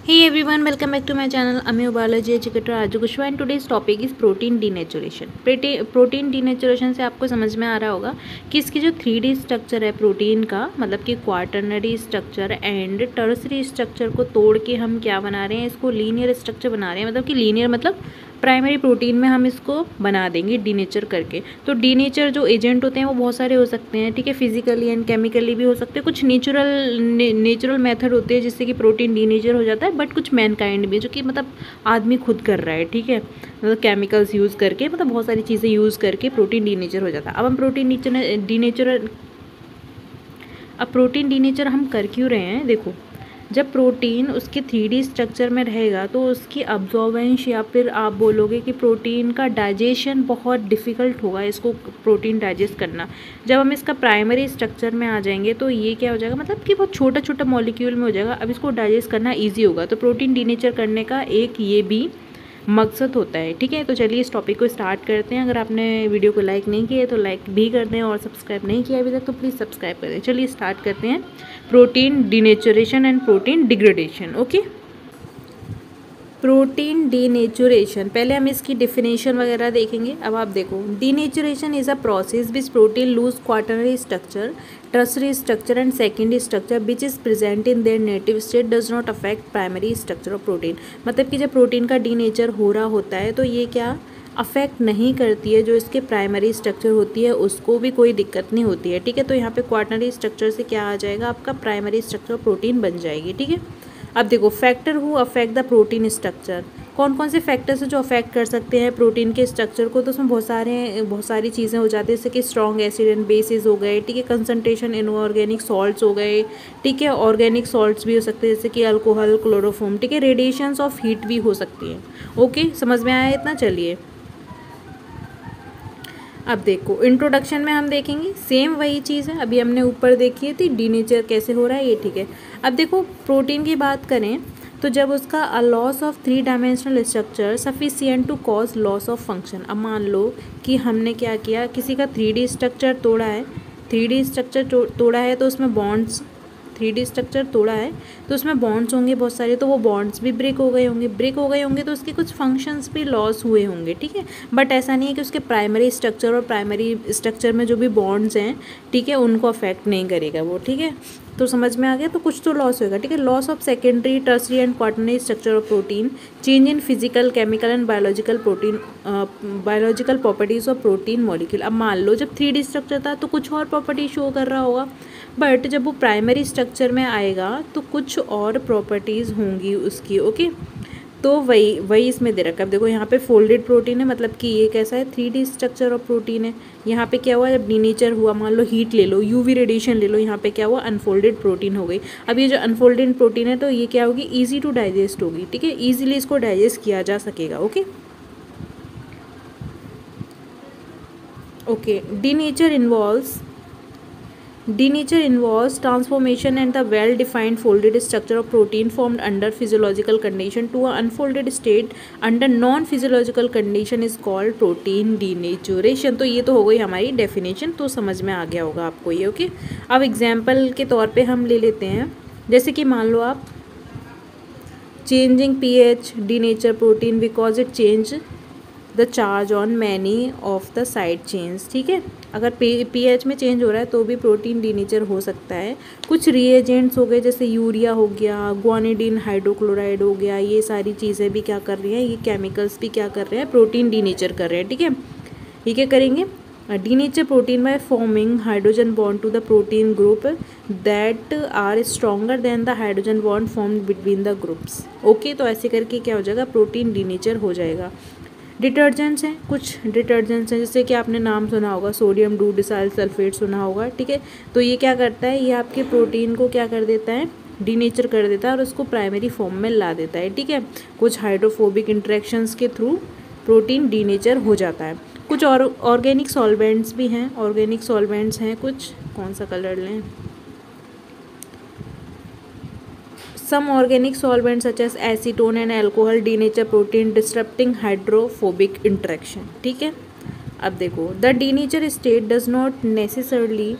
Hey everyone, welcome back to my channel. I'm your biology educator Arju Kushwa and today's topic is protein denaturation. Protein denaturation से आपको समझ में आ रहा होगा कि इसकी जो 3D स्ट्रक्चर है प्रोटीन का, मतलब कि quaternary structure and tertiary structure को तोड़ के हम क्या बना रहे हैं, इसको लीनियर स्ट्रक्चर बना रहे हैं। मतलब कि लीनियर मतलब प्राइमरी प्रोटीन में हम इसको बना देंगे डीनेचर करके। तो डीनेचर जो एजेंट होते हैं वो बहुत सारे हो सकते हैं, ठीक है, फिजिकली एंड केमिकली भी हो सकते हैं। कुछ नेचुरल मेथड होते हैं जिससे कि प्रोटीन डीनेचर हो जाता है, बट कुछ मैनकाइंड भी जो कि मतलब आदमी खुद कर रहा है, ठीक है, मतलब केमिकल्स यूज़ करके, मतलब बहुत सारी चीज़ें यूज़ करके प्रोटीन डीनेचर हो जाता है। अब हम प्रोटीन डीनेचर हम कर क्यों रहे हैं? देखो, जब प्रोटीन उसके 3D स्ट्रक्चर में रहेगा तो उसकी अब्जॉर्बेंस या फिर आप बोलोगे कि प्रोटीन का डाइजेशन बहुत डिफ़िकल्ट होगा, इसको प्रोटीन डाइजेस्ट करना। जब हम इसका प्राइमरी स्ट्रक्चर में आ जाएंगे तो ये क्या हो जाएगा, मतलब कि बहुत छोटा छोटा मॉलिक्यूल में हो जाएगा। अब इसको डाइजेस्ट करना ईजी होगा। तो प्रोटीन डीनेचर करने का एक ये भी मकसद होता है, ठीक है। तो चलिए इस टॉपिक को स्टार्ट करते हैं। अगर आपने वीडियो को लाइक नहीं किया है तो लाइक भी कर दें और सब्सक्राइब नहीं किया अभी तक तो प्लीज़ सब्सक्राइब कर दें। चलिए स्टार्ट करते हैं। Protein denaturation and protein degradation. Okay, protein denaturation, पहले हम इसकी डेफिनेशन वगैरह देखेंगे। अब आप देखो, denaturation is a process which protein lose quaternary structure, tertiary structure and secondary structure which is present in their native state does not affect primary structure of protein. मतलब कि जब प्रोटीन का डीनेचर हो रहा होता है तो ये क्या अफेक्ट नहीं करती है, जो इसके प्राइमरी स्ट्रक्चर होती है उसको भी कोई दिक्कत नहीं होती है, ठीक है। तो यहाँ पे क्वाटर्नरी स्ट्रक्चर से क्या आ जाएगा, आपका प्राइमरी स्ट्रक्चर प्रोटीन बन जाएगी, ठीक है। अब देखो, factor who affect the protein structure, कौन कौन से फैक्टर्स हैं जो अफेक्ट कर सकते हैं प्रोटीन के स्ट्रक्चर को? तो उसमें बहुत सारी चीज़ें हो जाती है, जैसे कि स्ट्रॉन्ग एसिड एंड बेसिस हो गए, ठीक है, कंसंट्रेशन इनऑर्गेनिक सॉल्ट्स हो गए, ठीक है, ऑर्गेनिक सॉल्ट्स भी हो सकते हैं जैसे कि अल्कोहल, क्लोरोफॉर्म, ठीक है, रेडिएशंस ऑफ हीट भी हो सकती है। ओके, समझ में आया इतना? चलिए अब देखो, इंट्रोडक्शन में हम देखेंगे सेम वही चीज़ है, अभी हमने ऊपर देखी थी डीनेचर कैसे हो रहा है ये, ठीक है। अब देखो, प्रोटीन की बात करें तो जब उसका a loss of 3 dimensional structure sufficient to cause loss of function. अब मान लो कि हमने क्या किया, किसी का 3D स्ट्रक्चर तोड़ा है, 3D स्ट्रक्चर तोड़ा है तो उसमें बॉन्ड्स, 3D स्ट्रक्चर तोड़ा है तो उसमें बॉन्ड्स होंगे बहुत सारे, तो वो बॉन्ड्स भी ब्रेक हो गए होंगे तो उसके कुछ फंक्शंस भी लॉस हुए होंगे, ठीक है। बट ऐसा नहीं है कि उसके प्राइमरी स्ट्रक्चर और प्राइमरी स्ट्रक्चर में जो भी बॉन्ड्स हैं, ठीक है, उनको अफेक्ट नहीं करेगा वो, ठीक है। तो समझ में आ गया, तो कुछ तो लॉस होगा, ठीक है। Loss of secondary, tertiary and quaternary structure of protein, change in physical, chemical and biological properties of protein molecule. अब मान लो जब 3D स्ट्रक्चर था तो कुछ और प्रॉपर्टी शो कर रहा होगा, बट जब वो प्राइमरी स्ट्रक्चर में आएगा तो कुछ और प्रॉपर्टीज़ होंगी उसकी, ओके। तो वही इसमें दे रखा है। अब देखो, यहाँ पे फोल्डेड प्रोटीन है, मतलब कि ये कैसा है, 3D स्ट्रक्चर ऑफ प्रोटीन है। यहाँ पे क्या हुआ, जब डीनेचर हुआ, मान लो हीट ले लो, यूवी रेडिएशन ले लो, यहाँ पे क्या हुआ, अनफोल्डेड प्रोटीन हो गई। अब ये जो अनफोल्डेड प्रोटीन है तो ये क्या होगी, ईजी टू डाइजेस्ट होगी, ठीक है, ईजिली इसको डाइजेस्ट किया जा सकेगा, okay. Okay, Denature involves transformation and the well-defined folded structure of protein formed under physiological condition to an unfolded state under non-physiological condition is called protein denaturation। तो ये तो हो गई हमारी डेफिनेशन, तो समझ में आ गया होगा आपको ये, ओके। अब एग्जाम्पल के तौर पे हम ले लेते हैं, जैसे कि मान लो आप changing pH denature protein because it change the charge on many of the side chains, ठीक है। अगर pH में चेंज हो रहा है तो भी प्रोटीन डीनेचर हो सकता है। कुछ रिएजेंट्स हो गए जैसे यूरिया हो गया, ग्वानिडीन हाइड्रोक्लोराइड हो गया, ये सारी चीज़ें भी क्या कर रही हैं, ये केमिकल्स भी क्या कर रहे हैं, प्रोटीन डीनेचर कर रहे हैं, ठीक है। ये क्या करेंगे, denature protein by forming hydrogen bond to the protein group that are stronger than the hydrogen bond formed between the groups, okay. तो ऐसे करके क्या हो जाएगा, प्रोटीन डीनेचर हो जाएगा। डिटर्जेंट्स हैं, कुछ डिटर्जेंट्स हैं जैसे कि आपने नाम सुना होगा, सोडियम डू डिसाइल सल्फेट सुना होगा, ठीक है। तो ये क्या करता है, ये आपके प्रोटीन को क्या कर देता है, डीनेचर कर देता है और उसको प्राइमरी फॉर्म में ला देता है, ठीक है। कुछ हाइड्रोफोबिक इंटरेक्शंस के थ्रू प्रोटीन डीनेचर हो जाता है। कुछ और ऑर्गेनिक सॉल्वेंट्स भी हैं, ऑर्गेनिक सॉल्वेंट्स हैं कुछ, कौन सा कलर लें, Some organic solvents such as acetone and alcohol denature protein disrupting hydrophobic interaction, ठीक है। अब देखो, the denature state does not necessarily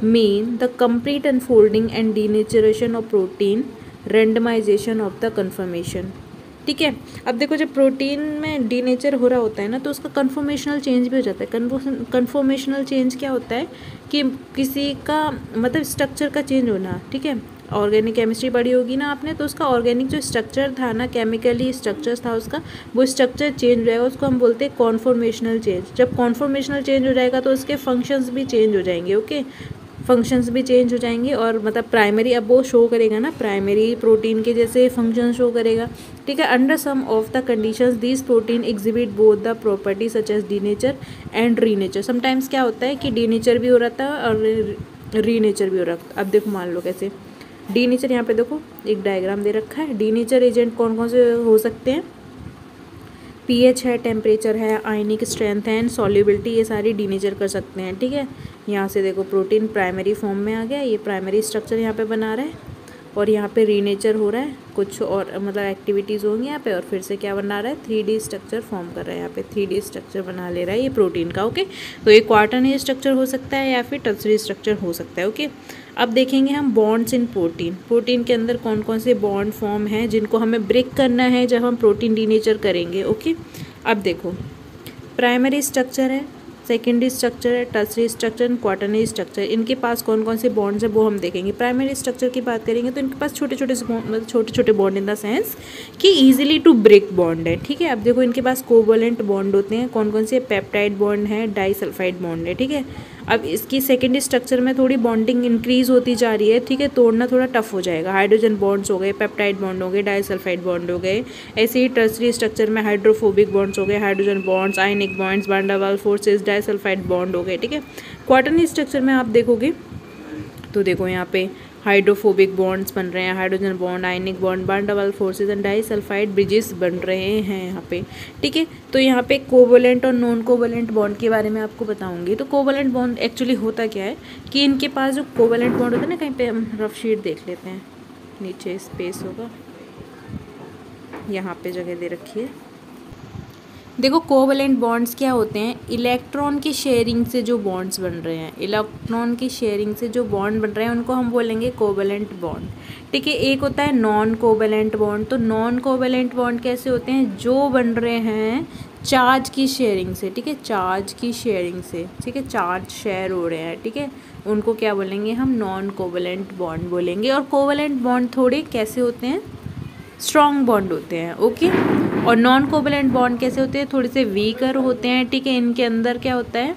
mean the complete unfolding and denaturation of protein randomization of the conformation. ठीक है, अब देखो जब protein में डीनेचर हो रहा होता है ना, तो उसका कन्फॉर्मेशनल चेंज भी हो जाता है। कन्फॉर्मेशनल चेंज क्या होता है कि किसी का मतलब स्ट्रक्चर का चेंज होना। ठीक है, ऑर्गेनिक केमिस्ट्री पढ़ी होगी ना आपने, तो उसका ऑर्गेनिक जो स्ट्रक्चर था ना, केमिकली स्ट्रक्चर था उसका, वो स्ट्रक्चर चेंज हो जाएगा, उसको हम बोलते हैं कॉन्फॉर्मेशनल चेंज। जब कॉन्फॉर्मेशनल चेंज हो जाएगा तो उसके फंक्शंस भी चेंज हो जाएंगे। ओके, फंक्शंस भी चेंज हो जाएंगे और मतलब प्राइमरी अब वो शो करेगा ना, प्राइमरी प्रोटीन के जैसे फंक्शन शो करेगा। ठीक है, under some of the conditions this protein exhibit both the property such as denature and renature. Sometimes क्या होता है कि डीनेचर भी हो रहा था और रीनेचर भी हो रहा था। अब देखो मान लो कैसे डीनेचर, यहाँ पे देखो एक डायग्राम दे रखा है। डीनेचर एजेंट कौन कौन से हो सकते हैं? पीएच है, टेम्परेचर है, आयनिक स्ट्रेंथ है एंड सॉल्युबिलिटी, ये सारी डीनेचर कर सकते हैं। ठीक है, यहाँ से देखो प्रोटीन प्राइमरी फॉर्म में आ गया, ये प्राइमरी स्ट्रक्चर यहाँ पे बना रहा है और यहाँ पे रीनेचर हो रहा है, कुछ और मतलब एक्टिविटीज़ होंगी यहाँ पे और फिर से क्या बना रहा है, 3D स्ट्रक्चर फॉर्म कर रहा है। यहाँ पे 3D स्ट्रक्चर बना ले रहा है ये प्रोटीन का। ओके, तो ये क्वाटर्नरी स्ट्रक्चर हो सकता है या फिर टर्सरी स्ट्रक्चर हो सकता है। ओके, अब देखेंगे हम बॉन्ड्स इन प्रोटीन। प्रोटीन के अंदर कौन कौन से बॉन्ड फॉर्म हैं जिनको हमें ब्रेक करना है जब हम प्रोटीन डीनेचर करेंगे। ओके, अब देखो प्राइमरी स्ट्रक्चर है, सेकेंडरी स्ट्रक्चर है, tertiary structure and quaternary structure. इनके पास कौन कौन से बॉन्ड्स है वो हम देखेंगे। प्राइमरी स्ट्रक्चर की बात करेंगे तो इनके पास छोटे छोटे बॉन्ड इन द सेंस कि इजीली टू ब्रेक बॉन्ड है। ठीक है, अब देखो इनके पास कोवलेंट बॉन्ड होते हैं। कौन कौन से? पेप्टाइड बॉन्ड है, डाइसल्फाइड बॉन्ड है। ठीक है, अब इसकी सेकेंडरी स्ट्रक्चर में थोड़ी बॉन्डिंग इंक्रीज होती जा रही है। ठीक है, तोड़ना थोड़ा टफ हो जाएगा। हाइड्रोजन बॉन्ड्स हो गए, पेप्टाइड बॉन्ड हो गए, डाइसल्फाइड बॉन्ड हो गए। ऐसे ही टर्सरी स्ट्रक्चर में हाइड्रोफोबिक बॉन्ड्स हो गए, hydrogen bonds, ionic bonds, van der Waals forces, disulphide bond हो गए। ठीक है, क्वाटर्नरी स्ट्रक्चर में आप देखोगे तो देखो यहाँ पे हाइड्रोफोबिक बॉन्ड्स बन रहे हैं, hydrogen bond, ionic bond, van der Waals forces and disulphide bridges बन रहे हैं यहाँ पे। ठीक है, तो यहाँ पे कोवलेंट और नॉन कोवलेंट बॉन्ड के बारे में आपको बताऊंगी। तो कोवलेंट बॉन्ड एक्चुअली होता क्या है कि इनके पास जो कोवलेंट बॉन्ड होता है ना, कहीं पे हम रफ शीट देख लेते हैं, नीचे स्पेस होगा, यहाँ पे जगह दे रखी है। देखो कोवलेंट बॉन्ड्स क्या होते हैं? इलेक्ट्रॉन की शेयरिंग से जो बॉन्ड्स बन रहे हैं, इलेक्ट्रॉन की शेयरिंग से जो बॉन्ड बन रहे हैं उनको हम बोलेंगे कोवलेंट बॉन्ड। ठीक है, एक होता है नॉन कोवलेंट बॉन्ड। तो नॉन कोवलेंट बॉन्ड कैसे होते हैं? जो बन रहे हैं चार्ज की शेयरिंग से। ठीक है, चार्ज की शेयरिंग से। ठीक है, चार्ज शेयर हो रहे हैं। ठीक है, उनको क्या बोलेंगे हम? नॉन कोवलेंट बॉन्ड बोलेंगे। और कोवलेंट बॉन्ड थोड़े कैसे होते हैं? स्ट्रॉन्ग बॉन्ड होते हैं। ओके, और नॉन कोवलेंट बॉन्ड कैसे होते हैं? थोड़े से वीकर होते हैं। ठीक है, इनके अंदर क्या होता है,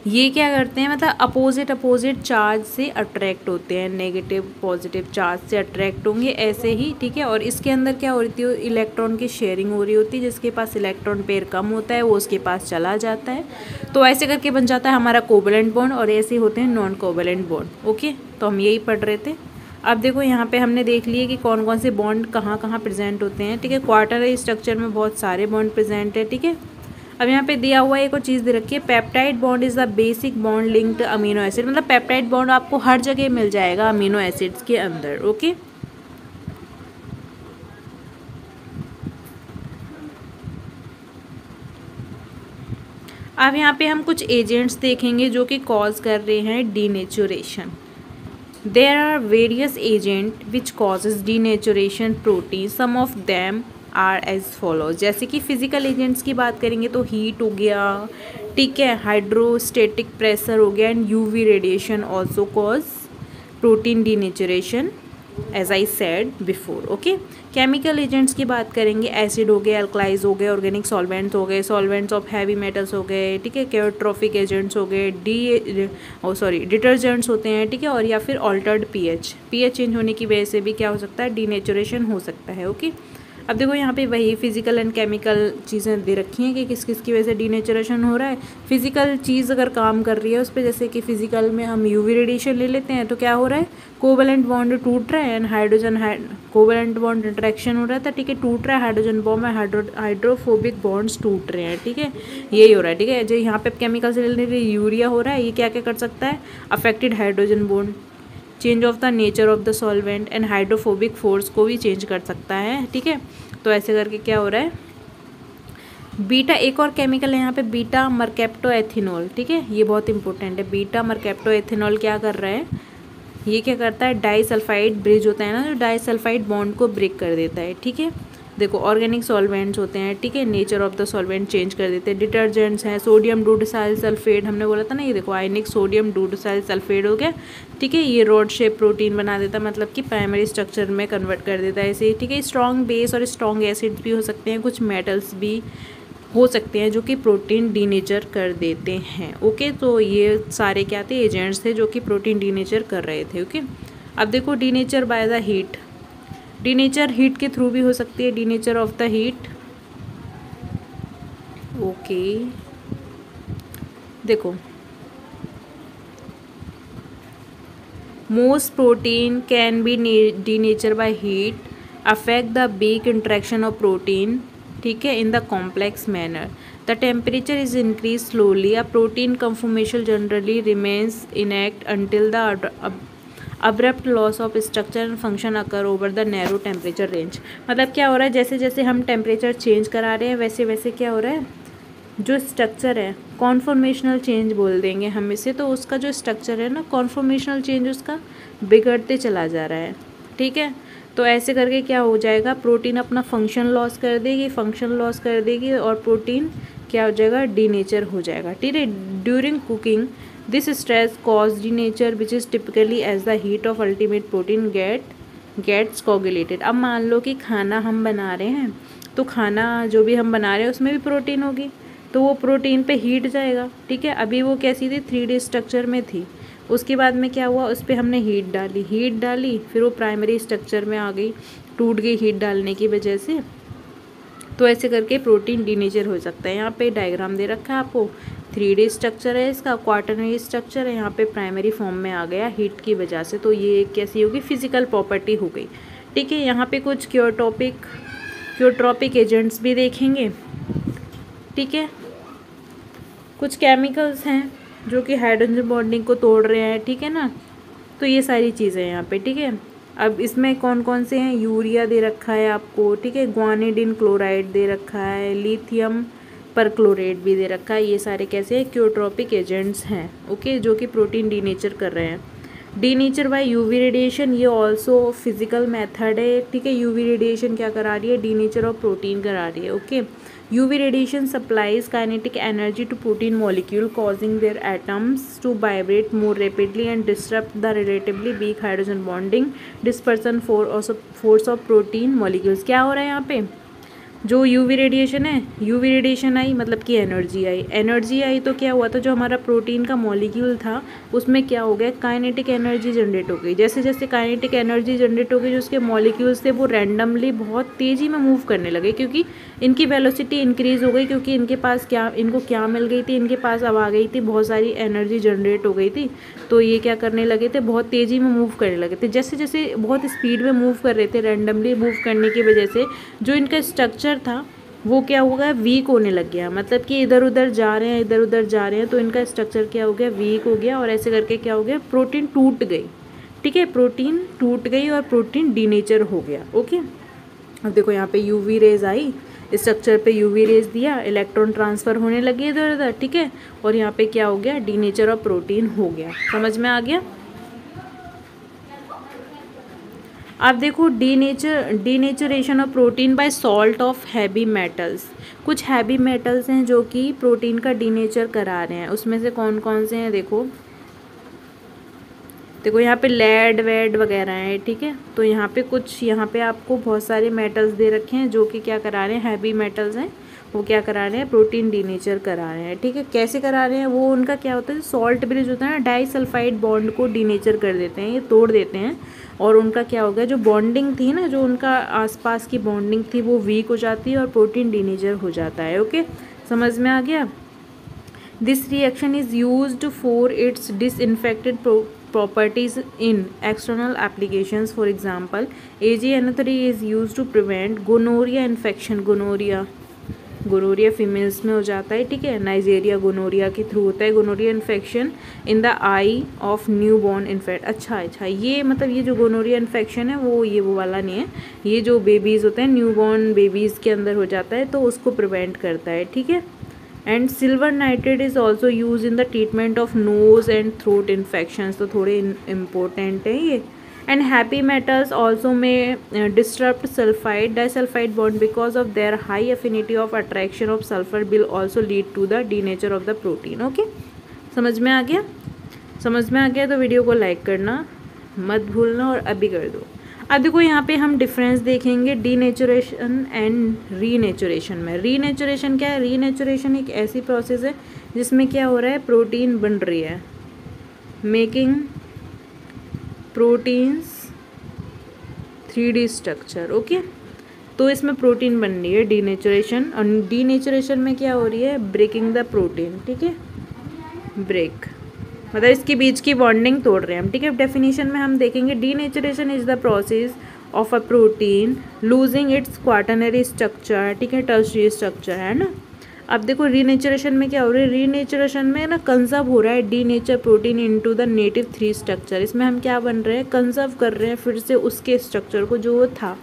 ये क्या करते हैं मतलब अपोजिट चार्ज से अट्रैक्ट होते हैं, नेगेटिव पॉजिटिव चार्ज से अट्रैक्ट होंगे ऐसे ही। ठीक है, और इसके अंदर क्या हो रही है? इलेक्ट्रॉन की शेयरिंग हो रही होती है। जिसके पास इलेक्ट्रॉन पेयर कम होता है वो उसके पास चला जाता है, तो ऐसे करके बन जाता है हमारा कोवलेंट बॉन्ड। और ऐसे होते हैं नॉन कोवलेंट बॉन्ड। ओके, तो हम यही पढ़ रहे थे। अब देखो यहाँ पे हमने देख लिए कि कौन कौन से बॉन्ड कहाँ कहाँ प्रेजेंट होते हैं। ठीक है, क्वार्टरनरी स्ट्रक्चर में बहुत सारे बॉन्ड प्रेजेंट है। ठीक है, अब यहाँ पे दिया हुआ एक और चीज़ दे रखी है, peptide bond is the basic bond linked amino acid. मतलब पेप्टाइड बॉन्ड आपको हर जगह मिल जाएगा अमीनो एसिड्स के अंदर। ओके, अब यहाँ पे हम कुछ एजेंट्स देखेंगे जो कि कॉज कर रहे हैं denaturation. There are various agents which causes denaturation protein. Some of them are as follows. जैसे कि फिजिकल एजेंट्स की बात करेंगे तो हीट हो गया, ठीक है, हाइड्रोस्टेटिक प्रेशर हो गया and UV radiation also cause protein denaturation as I said before. Okay, chemical agents की बात करेंगे, एसिड हो गए, अल्कलाइज हो गए, ऑर्गेनिक सॉल्वेंट्स हो गए, सॉल्वेंट्स ऑफ हैवी मेटल्स हो गए। ठीक है, केयोट्रोफिक एजेंट्स हो गए, डिटर्जेंट्स होते हैं। ठीक है, और या फिर ऑल्टर्ड पीएच चेंज होने की वजह से भी क्या हो सकता है? डीनेचुरेशन हो सकता है। ओके, अब देखो यहाँ पे वही फिजिकल एंड केमिकल चीज़ें दे रखी हैं कि किस किस की वजह से डीनेचुरेशन हो रहा है। फिजिकल चीज़ अगर काम कर रही है उस पर, जैसे कि फिजिकल में हम यूवी रेडिएशन ले लेते हैं तो क्या हो रहा है? कोवलेंट बॉन्ड टूट रहा है एंड कोवलेंट बॉन्ड इंटरेक्शन हो रहा था। ठीक है, टूट रहा है हाइड्रोजन बॉन्ड में, हाइड्रोफोबिक बॉन्ड्स टूट रहे हैं। ठीक है, यही हो रहा है। ठीक है, जो यहाँ पे केमिकल से लेने के लिए यूरिया हो रहा है, ये क्या क्या कर सकता है? Affected hydrogen bond, change of the nature of the solvent and hydrophobic force को भी चेंज कर सकता है। ठीक है, तो ऐसे करके क्या हो रहा है? बीटा, एक और केमिकल है यहाँ पे बीटा मरकैप्टो एथिनॉल। ठीक है, ये बहुत इंपॉर्टेंट है। बीटा मरकैप्टो एथिनॉल क्या कर रहा है? ये क्या करता है, डाइसल्फाइड ब्रिज होता है ना, जो डाइसल्फाइड बॉन्ड को ब्रेक कर देता है, ठीक है। देखो ऑर्गेनिक सॉल्वेंट्स होते हैं, ठीक है, nature of the solvent change कर देते हैं। डिटर्जेंट्स हैं, सोडियम डूडेसाइल सल्फेट हमने बोला था ना, ये देखो आयनिक सोडियम डूडेसाइल सल्फेट हो गया, ठीक है। ये रॉड शेप प्रोटीन बना देता है, मतलब कि प्राइमरी स्ट्रक्चर में कन्वर्ट कर देता है इसे, ठीक है। स्ट्रॉन्ग बेस और स्ट्रॉन्ग एसिड भी हो सकते हैं, कुछ मेटल्स भी हो सकते हैं जो कि प्रोटीन डीनेचर कर देते हैं, ओके। तो ये सारे क्या थे, एजेंट्स थे जो कि प्रोटीन डीनेचर कर रहे थे, ओके। अब देखो denature by the heat, denature heat के थ्रू भी हो सकती है, denature of the heat, okay. देखो most protein can be denature by heat, affect the weak interaction of protein, ठीक है, in the complex manner. The temperature is increase slowly, a protein conformation generally remains intact until the abrupt loss of structure and function occur over the narrow temperature range. मतलब क्या हो रहा है, जैसे जैसे हम टेम्परेचर चेंज करा रहे हैं वैसे वैसे क्या हो रहा है, जो स्ट्रक्चर है कॉन्फॉर्मेशनल चेंज बोल देंगे हम इसे, तो उसका जो स्ट्रक्चर है ना, कॉन्फॉर्मेशनल चेंज उसका बिगड़ते चला जा रहा है, ठीक है। तो ऐसे करके क्या हो जाएगा, प्रोटीन अपना फंक्शन लॉस कर देगी, फंक्शन लॉस कर देगी और प्रोटीन क्या हो जाएगा, डीनेचर हो जाएगा, ठीक है। During cooking this stress cause denature which is typically as the heat of ultimate protein gets coagulated. अब मान लो कि खाना हम बना रहे हैं, तो खाना जो भी हम बना रहे हैं उसमें भी प्रोटीन होगी, तो वो प्रोटीन पे हीट जाएगा, ठीक है। अभी वो कैसी थी, 3D स्ट्रक्चर में थी, उसके बाद में क्या हुआ, उस पर हमने हीट डाली, फिर वो प्राइमरी स्ट्रक्चर में आ गई, टूट गई हीट डालने की वजह से। तो ऐसे करके प्रोटीन डीनेचर हो सकता है। यहाँ पे डायग्राम दे रखा है आपको, 3D स्ट्रक्चर है इसका, क्वाटरनरी स्ट्रक्चर है, यहाँ पे प्राइमरी फॉर्म में आ गया हीट की वजह से, तो ये एक कैसी होगी, फिजिकल प्रॉपर्टी हो गई, ठीक है। यहाँ पे कुछ क्योट्रॉपिक एजेंट्स भी देखेंगे, ठीक है। कुछ केमिकल्स हैं जो कि हाइड्रोजन बॉन्डिंग को तोड़ रहे हैं, ठीक है ना। तो ये सारी चीज़ें यहाँ पे, ठीक है। अब इसमें कौन कौन से हैं, यूरिया दे रखा है आपको, ठीक है, ग्वानिडिन क्लोराइड दे रखा है, लिथियम परक्लोरेट भी दे रखा है। ये सारे कैसे हैं, क्योट्रॉपिक एजेंट्स हैं, ओके, जो कि प्रोटीन डीनेचर कर रहे हैं। डीनेचर बाय यूवी रेडिएशन, ये ऑल्सो फिजिकल मेथड है, ठीक है। यूवी रेडिएशन क्या करा रही है, डीनेचर ऑफ प्रोटीन करा रही है, okay. UV radiation supplies kinetic energy to protein molecule, causing their atoms to vibrate more rapidly and disrupt the relatively weak hydrogen bonding dispersion force of protein molecules। क्या हो रहा है यहाँ पे, जो यूवी रेडिएशन है, यूवी रेडिएशन आई मतलब कि एनर्जी आई तो क्या हुआ था, जो हमारा प्रोटीन का मॉलिक्यूल था उसमें क्या हो गया, काइनेटिक एनर्जी जनरेट हो गई। जैसे जैसे काइनेटिक एनर्जी जनरेट हो गई, जो उसके मॉलिक्यूल्स थे वो रैंडमली बहुत तेज़ी में मूव करने लगे, क्योंकि इनकी वेलोसिटी इंक्रीज़ हो गई, क्योंकि इनके पास इनको क्या मिल गई थी, इनके पास अब आ गई थी बहुत सारी एनर्जी जनरेट हो गई थी। तो ये क्या करने लगे थे, बहुत तेज़ी में मूव करने लगे थे। जैसे जैसे बहुत स्पीड में मूव कर रहे थे, रैंडमली मूव करने की वजह से जो इनका स्ट्रक्चर था वो क्या हो गया, वीक होने लग गया। मतलब कि इधर उधर जा रहे हैं तो इनका स्ट्रक्चर क्या हो गया, वीक हो गया, और ऐसे करके क्या हो गया, प्रोटीन टूट गई, ठीक है, प्रोटीन टूट गई और प्रोटीन डीनेचर हो गया, ओके। अब देखो यहाँ पे यूवी रेज आई, स्ट्रक्चर पे यूवी रेज दिया, इलेक्ट्रॉन ट्रांसफ़र होने लगे इधर उधर, ठीक है, और यहाँ पे क्या हो गया, डीनेचर ऑफ प्रोटीन हो गया। समझ में आ गया। अब देखो denaturation of protein bye salt of heavy metals. कुछ हैवी मेटल्स हैं जो कि प्रोटीन का डीनेचर करा रहे हैं, उसमें से कौन कौन से हैं, देखो यहाँ पे लेड वेड वगैरह हैं, ठीक है। तो यहाँ पे आपको बहुत सारे मेटल्स दे रखे हैं जो कि क्या करा रहे हैं, हैवी मेटल्स हैं, वो क्या करा रहे हैं, प्रोटीन डीनेचर करा रहे हैं, ठीक है। कैसे करा रहे हैं, वो उनका क्या होता है, सॉल्ट ब्रिज होता है ना, डाइसल्फाइड बॉन्ड को डीनेचर कर देते हैं, ये तोड़ देते हैं, और उनका क्या हो गया, जो बॉन्डिंग थी ना, जो उनका आसपास की बॉन्डिंग थी वो वीक हो जाती है और प्रोटीन डीनेचर हो जाता है, ओके। समझ में आ गया। This reaction is used for its disinfected properties in external applications. For example, AgNO3 is used to prevent gonorrhea infection. Gonorrhoea females में हो जाता है, ठीक है। नाइजेरिया गोनोरिया के थ्रू होता है gonorrhoea infection in the eye of new born infect. अच्छा, ये मतलब ये जो गोनोरिया इन्फेक्शन है वो वाला नहीं है, ये जो बेबीज़ होते हैं न्यू बॉर्न बेबीज़ के अंदर हो जाता है, तो उसको प्रिवेंट करता है, ठीक है। And silver nitrate is also use in the treatment of nose and throat infections, तो थोड़े इम्पोर्टेंट है ये। And happy metals also may disturb sulphide disulphide bond because of their high affinity of attraction of sulphur will also lead to the denature of the protein. Okay, समझ में आ गया? समझ में आ गया तो वीडियो को लाइक करना मत भूलना और अभी कर दो। अब देखो यहाँ पे हम डिफरेंस देखेंगे डीनेचुरेशन एंड रीनेचुरेशन में। रीनेचुरेशन क्या है? रीनेचुरेशन एक ऐसी प्रोसेस है जिसमें क्या हो रहा है, प्रोटीन बन रही है, making proteins 3D structure. Okay, तो इसमें प्रोटीन बन रही है डीनेचुरेशन। और डीनेचुरेशन में क्या हो रही है, ब्रेकिंग द प्रोटीन। ठीक है, ब्रेक मतलब इसके बीच की बॉन्डिंग तोड़ रहे हैं हम। ठीक है, डेफिनेशन में हम देखेंगे denaturation is the process of a protein losing its quaternary structure. ठीक है, टर्शियरी स्ट्रक्चर है ना। अब देखो रीनेचुरेशन में क्या हो रहा है, रीनेचुरेशन में ना कंजर्व हो रहा है denature protein into the native 3 structure. इसमें हम क्या बन रहे हैं, कंजर्व कर रहे हैं फिर से उसके स्ट्रक्चर को जो वो था।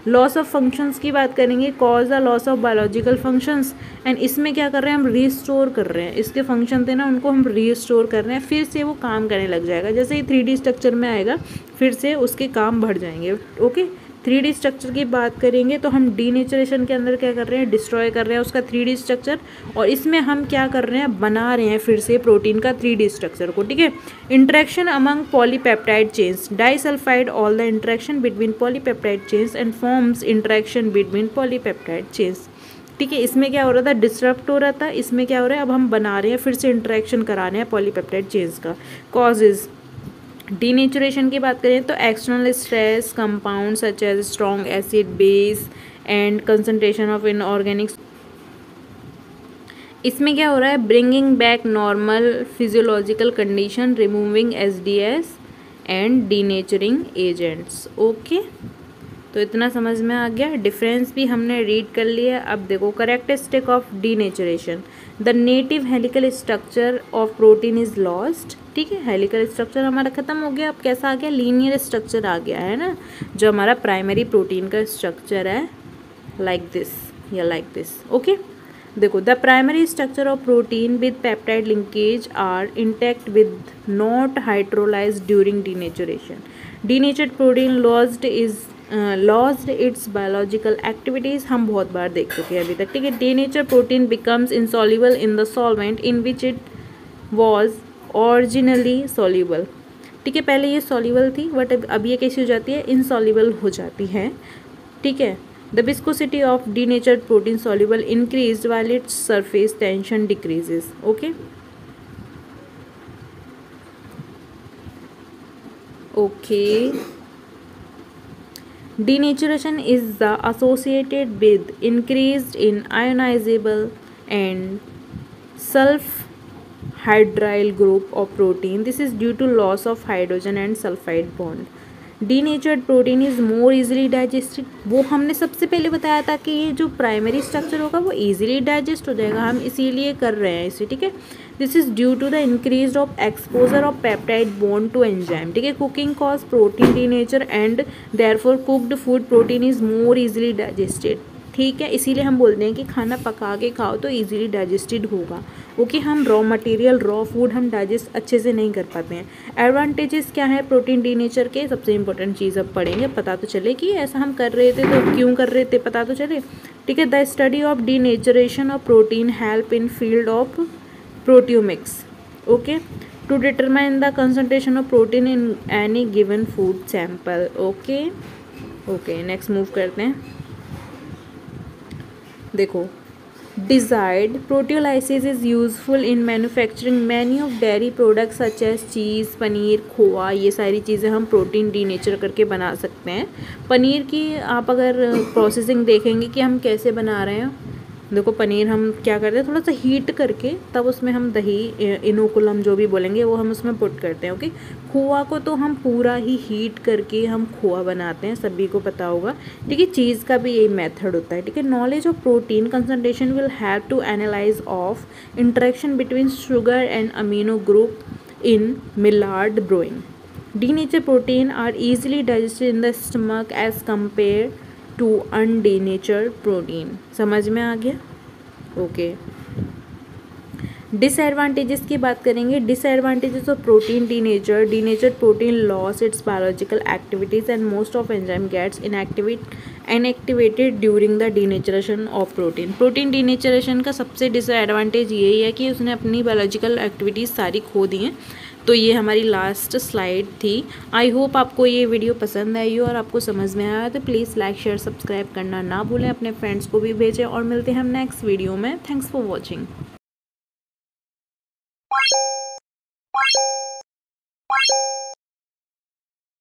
लॉस ऑफ फंक्शंस की बात करेंगे, cause the loss of biological functions, and इसमें क्या कर रहे हैं हम, रीस्टोर कर रहे हैं। इसके फंक्शन थे ना, उनको हम रीस्टोर कर रहे हैं, फिर से वो काम करने लग जाएगा। जैसे ही 3D स्ट्रक्चर में आएगा फिर से उसके काम बढ़ जाएंगे। ओके, 3D स्ट्रक्चर की बात करेंगे तो हम डीनेचुरेशन के अंदर क्या कर रहे हैं, डिस्ट्रॉय कर रहे हैं उसका 3D स्ट्रक्चर, और इसमें हम क्या कर रहे हैं, बना रहे हैं फिर से प्रोटीन का 3D स्ट्रक्चर को। ठीक है, interaction among polypeptide chains, disulphide all the interaction between polypeptide chains and forms interaction between polypeptide chains. ठीक है, इसमें क्या हो रहा था, डिस्टर्ब हो रहा था, इसमें क्या हो रहा है, अब हम बना रहे हैं फिर से इंटरेक्शन करा रहे हैं पॉलीपेप्टाइड चेन्स का। कॉजेज डीनेचुरेशन की बात करें तो external stress, compound such as strong acid base and concentration of inorganics. इसमें क्या हो रहा है, bringing back normal physiological condition, removing SDS and denaturing agents. Okay, तो इतना समझ में आ गया। डिफरेंस भी हमने रीड कर लिया। अब देखो characteristic of denaturation, the native helical structure of protein is lost. ठीक है, हेलिकल स्ट्रक्चर हमारा खत्म हो गया। अब कैसा आ गया, लीनियर स्ट्रक्चर आ गया है ना, जो हमारा प्राइमरी प्रोटीन का स्ट्रक्चर है, लाइक दिस या लाइक दिस। ओके, देखो the primary structure of protein with peptide linkage are intact with not hydrolysed during denaturation. Denatured protein lost its biological activities, हम बहुत बार देख चुके हैं अभी तक। ठीक है, denature protein becomes insoluble in the solvent in which it was originally soluble. ठीक है, पहले ये सॉल्युबल थी बट अब ये कैसी हो जाती है, इनसॉल्युबल हो जाती है। ठीक है, the viscosity of denatured protein soluble increased while its surface tension decreases. Okay, denaturation is the associated with increased in ionizable and sulfhydryl group of protein. This is due to loss of hydrogen and sulfide bond. Denatured protein is more easily digested, वो हमने सबसे पहले बताया था कि ये जो primary structure होगा वो इजीली डाइजेस्ट हो जाएगा, हम इसीलिए कर रहे हैं इसे। ठीक है, this is due to the increase of exposure of peptide bond to enzyme. ठीक है, cooking cause protein denature and therefore cooked food protein is more easily digested. ठीक है, इसीलिए हम बोलते हैं कि खाना पका के खाओ तो इजीली डाइजेस्टेड होगा। ओके, हम रॉ मटेरियल रॉ फूड हम डाइजेस्ट अच्छे से नहीं कर पाते हैं। एडवांटेजेस क्या है प्रोटीन डीनेचर के, सबसे इंपॉर्टेंट चीज़ अब पढ़ेंगे, पता तो चले कि ऐसा हम कर रहे थे तो क्यों कर रहे थे, पता तो चले। ठीक है, the study of denaturation of protein help in field of proteomics. Okay, to determine the concentration of protein in any given food sample. Okay, next move करते हैं। देखो, desired proteolysis is useful in manufacturing many of dairy products such as cheese, paneer, खोआ, ये सारी चीज़ें हम protein denature करके बना सकते हैं। पनीर की आप अगर प्रोसेसिंग देखेंगे कि हम कैसे बना रहे हैं, देखो पनीर हम क्या करते हैं, थोड़ा सा हीट करके तब उसमें हम दही, इनोकुलम जो भी बोलेंगे वो हम उसमें पुट करते हैं। ओके, खोआ को तो हम पूरा ही हीट करके हम खोआ बनाते हैं, सभी को पता होगा। ठीक है, चीज़ का भी यही मेथड होता है। ठीक है, knowledge of protein concentration will help to analyse of interaction between sugar and amino group in Maillard browning. Denature protein are easily digested in the stomach as compare to undenatured protein. समझ में आ गया? Okay, disadvantages की बात करेंगे। Disadvantages of protein denature, denatured protein loss its biological activities and most of enzyme gets inactivated during the denaturation of protein. Protein denaturation का सबसे disadvantage यही है कि उसने अपनी बायोलॉजिकल एक्टिविटीज़ सारी खो दी हैं। तो ये हमारी लास्ट स्लाइड थी। आई होप आपको ये वीडियो पसंद आई हो और आपको समझ में आया, तो प्लीज़ लाइक शेयर सब्सक्राइब करना ना भूलें, अपने फ्रेंड्स को भी भेजें और मिलते हैं हम नेक्स्ट वीडियो में। Thanks for watching.